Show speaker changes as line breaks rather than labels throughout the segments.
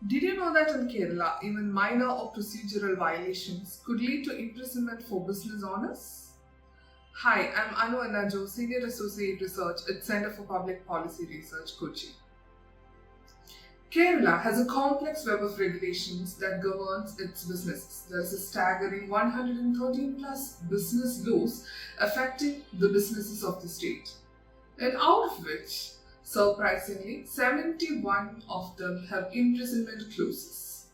Did you know that in Kerala, even minor or procedural violations could lead to imprisonment for business owners? Hi, I'm Anu Annajo, Senior Associate Research at Center for Public Policy Research, Kochi. Kerala has a complex web of regulations that governs its businesses. There is a staggering 113 plus business laws affecting the businesses of the state, and out of which, surprisingly, 71 of them have imprisonment clauses.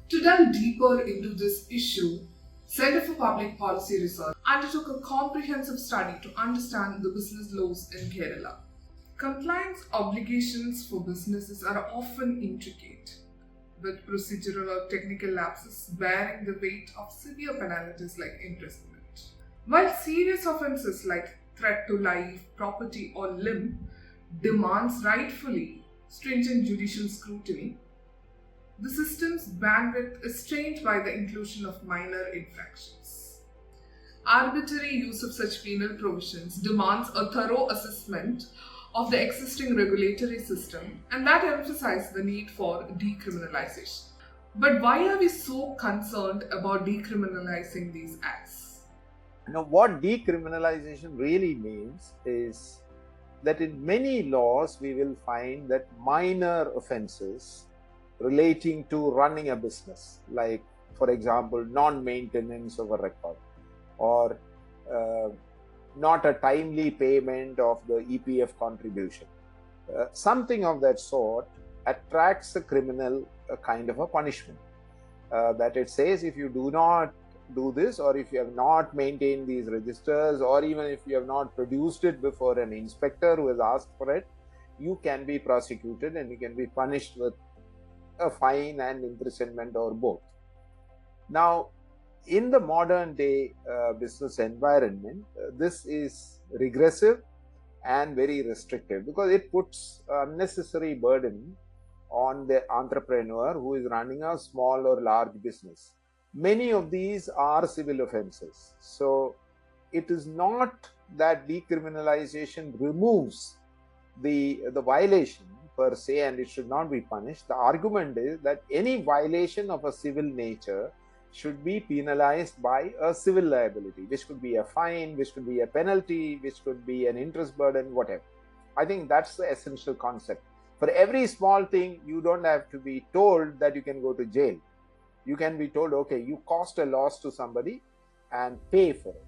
To delve deeper into this issue, Center for Public Policy Research undertook a comprehensive study to understand the business laws in Kerala. Compliance obligations for businesses are often intricate, with procedural or technical lapses bearing the weight of severe penalties like imprisonment. While serious offences like threat to life, property, or limb demands rightfully stringent judicial scrutiny, the system's bandwidth is strained by the inclusion of minor infractions. Arbitrary use of such penal provisions demands a thorough assessment of the existing regulatory system, and that emphasizes the need for decriminalization. But why are we so concerned about decriminalizing these acts?
Now, what decriminalization really means is that in many laws we will find that minor offenses relating to running a business, like for example non-maintenance of a record, or not a timely payment of the EPF contribution, something of that sort attracts a criminal a kind of a punishment, that it says if you do not do this, or if you have not maintained these registers, or even if you have not produced it before an inspector who has asked for it, you can be prosecuted and you can be punished with a fine and imprisonment or both. Now, in the modern day business environment, this is regressive and very restrictive because it puts unnecessary burden on the entrepreneur who is running a small or large business. Many of these are civil offenses. So it is not that decriminalization removes the violation per se and it should not be punished. The argument is that any violation of a civil nature should be penalized by a civil liability, which could be a fine, which could be a penalty, which could be an interest burden, whatever. I think that's the essential concept. For every small thing, you don't have to be told that you can go to jail. You can be told, okay, you caused a loss to somebody and pay for it.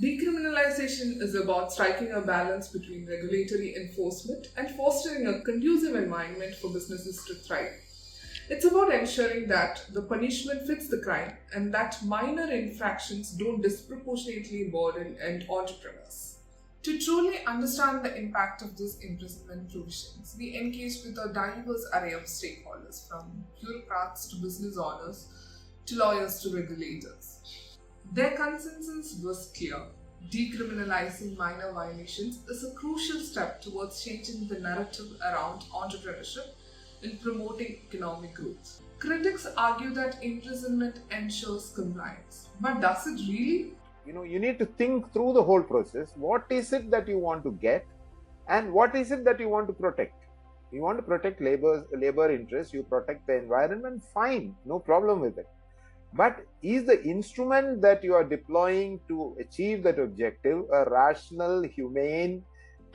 Decriminalization is about striking a balance between regulatory enforcement and fostering a conducive environment for businesses to thrive. It's about ensuring that the punishment fits the crime and that minor infractions don't disproportionately burden entrepreneurs. To truly understand the impact of these imprisonment provisions, we engaged with a diverse array of stakeholders, from bureaucrats to business owners to lawyers to regulators. Their consensus was clear. Decriminalizing minor violations is a crucial step towards changing the narrative around entrepreneurship in promoting economic growth. Critics argue that imprisonment ensures compliance. But does it really?
You need to think through the whole process. What is it that you want to get and what is it that you want to protect? You want to protect labor interests, you protect the environment, fine, no problem with it. But is the instrument that you are deploying to achieve that objective a rational, humane,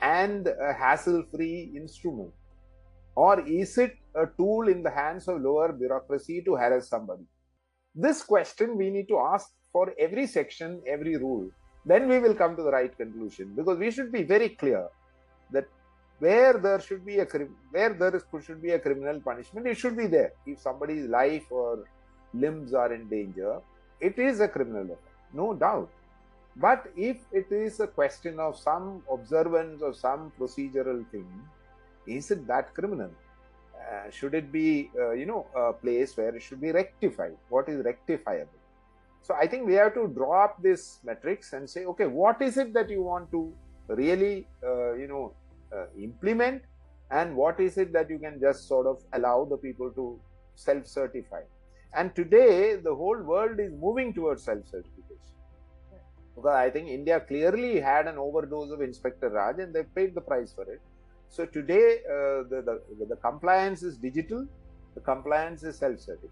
and a hassle-free instrument? Or is it a tool in the hands of lower bureaucracy to harass somebody? This question we need to ask for every section, every rule. Then we will come to the right conclusion, because we should be very clear that where there should be a criminal punishment, it should be there. If somebody's life or limbs are in danger, it is a criminal offense, no doubt. But if it is a question of some observance of some procedural thing, is it that criminal? Should it be, a place where it should be rectified? What is rectifiable? So I think we have to draw up this matrix and say, okay, what is it that you want to really, implement, and what is it that you can just sort of allow the people to self-certify? And today, the whole world is moving towards self-certification. Because I think India clearly had an overdose of Inspector Raj and they paid the price for it. So today, the compliance is digital, the compliance is self-certified.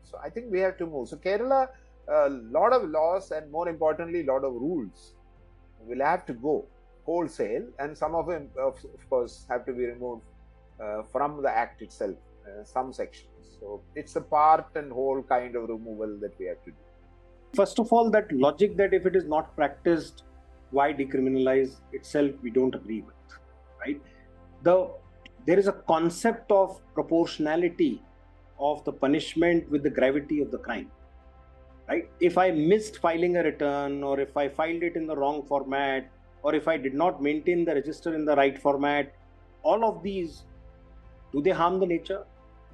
So I think we have to move. So Kerala, a lot of laws and more importantly, a lot of rules will have to go wholesale, and some of them, of course, have to be removed from the Act itself, some sections. So it's a part and whole kind of removal that we have to do.
First of all, that logic that if it is not practiced, why decriminalize itself, we don't agree with, right? There is a concept of proportionality of the punishment with the gravity of the crime, right? If I missed filing a return, or if I filed it in the wrong format, or if I did not maintain the register in the right format, all of these, do they harm the nature?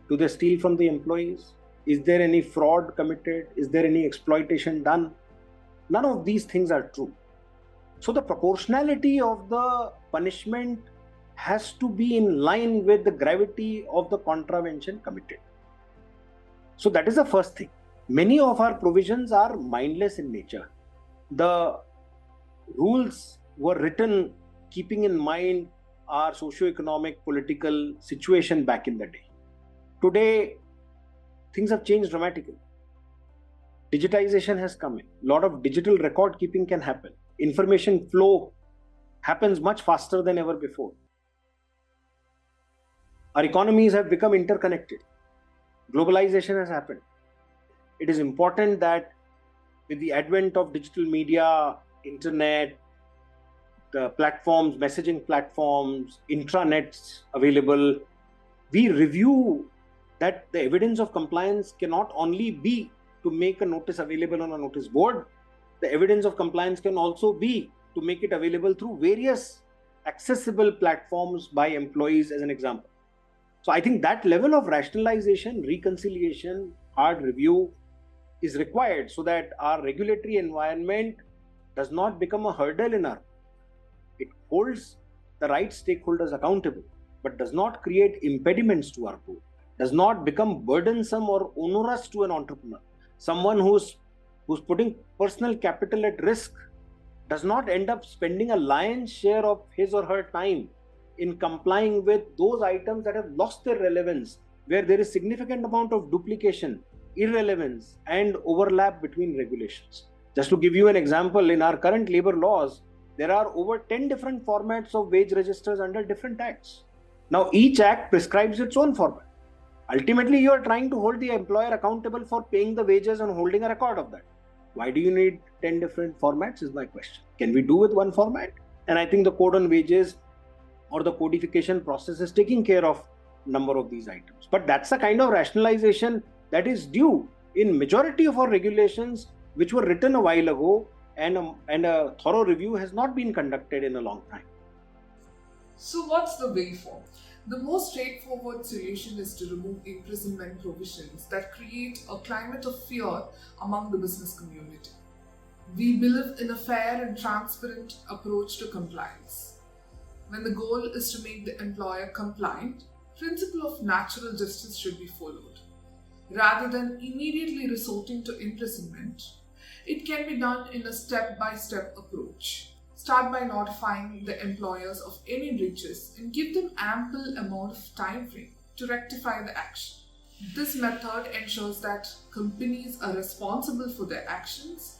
Do they steal from the employees? Is there any fraud committed? Is there any exploitation done? None of these things are true. So the proportionality of the punishment has to be in line with the gravity of the contravention committed. So that is the first thing. Many of our provisions are mindless in nature. The rules were written keeping in mind our socio-economic, political situation back in the day. Today, things have changed dramatically. Digitization has come in. A lot of digital record keeping can happen. Information flow happens much faster than ever before. Our economies have become interconnected. Globalization has happened. It is important that with the advent of digital media, internet, the platforms, messaging platforms, intranets available, we review that the evidence of compliance cannot only be to make a notice available on a notice board. The evidence of compliance can also be to make it available through various accessible platforms by employees, as an example. So I think that level of rationalization, reconciliation, hard review is required so that our regulatory environment does not become a hurdle in our. It holds the right stakeholders accountable, but does not create impediments to our growth, does not become burdensome or onerous to an entrepreneur. Someone who's putting personal capital at risk does not end up spending a lion's share of his or her time in complying with those items that have lost their relevance, where there is significant amount of duplication, irrelevance, and overlap between regulations. Just to give you an example, in our current labor laws, there are over 10 different formats of wage registers under different acts. Now, each act prescribes its own format. Ultimately, you are trying to hold the employer accountable for paying the wages and holding a record of that. Why do you need 10 different formats is my question. Can we do with one format? And I think the code on wages or the codification process is taking care of a number of these items. But that's the kind of rationalization that is due in majority of our regulations, which were written a while ago, and a thorough review has not been conducted in a long time.
So what's the way forward? The most straightforward solution is to remove imprisonment provisions that create a climate of fear among the business community. We believe in a fair and transparent approach to compliance. When the goal is to make the employer compliant, principle of natural justice should be followed. Rather than immediately resorting to imprisonment, it can be done in a step-by-step approach. Start by notifying the employers of any breaches and give them ample amount of time frame to rectify the action. This method ensures that companies are responsible for their actions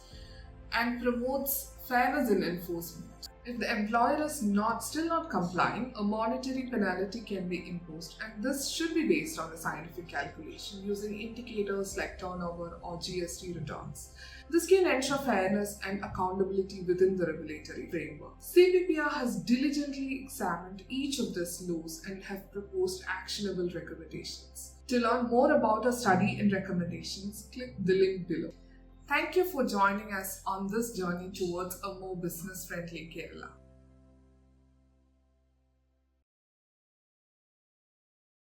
and promotes fairness in enforcement. If the employer is still not complying, a monetary penalty can be imposed, and this should be based on a scientific calculation using indicators like turnover or GST returns. This can ensure fairness and accountability within the regulatory framework. CPPR has diligently examined each of these laws and have proposed actionable recommendations. To learn more about our study and recommendations, click the link below. Thank you for joining us on this journey towards a more business-friendly Kerala.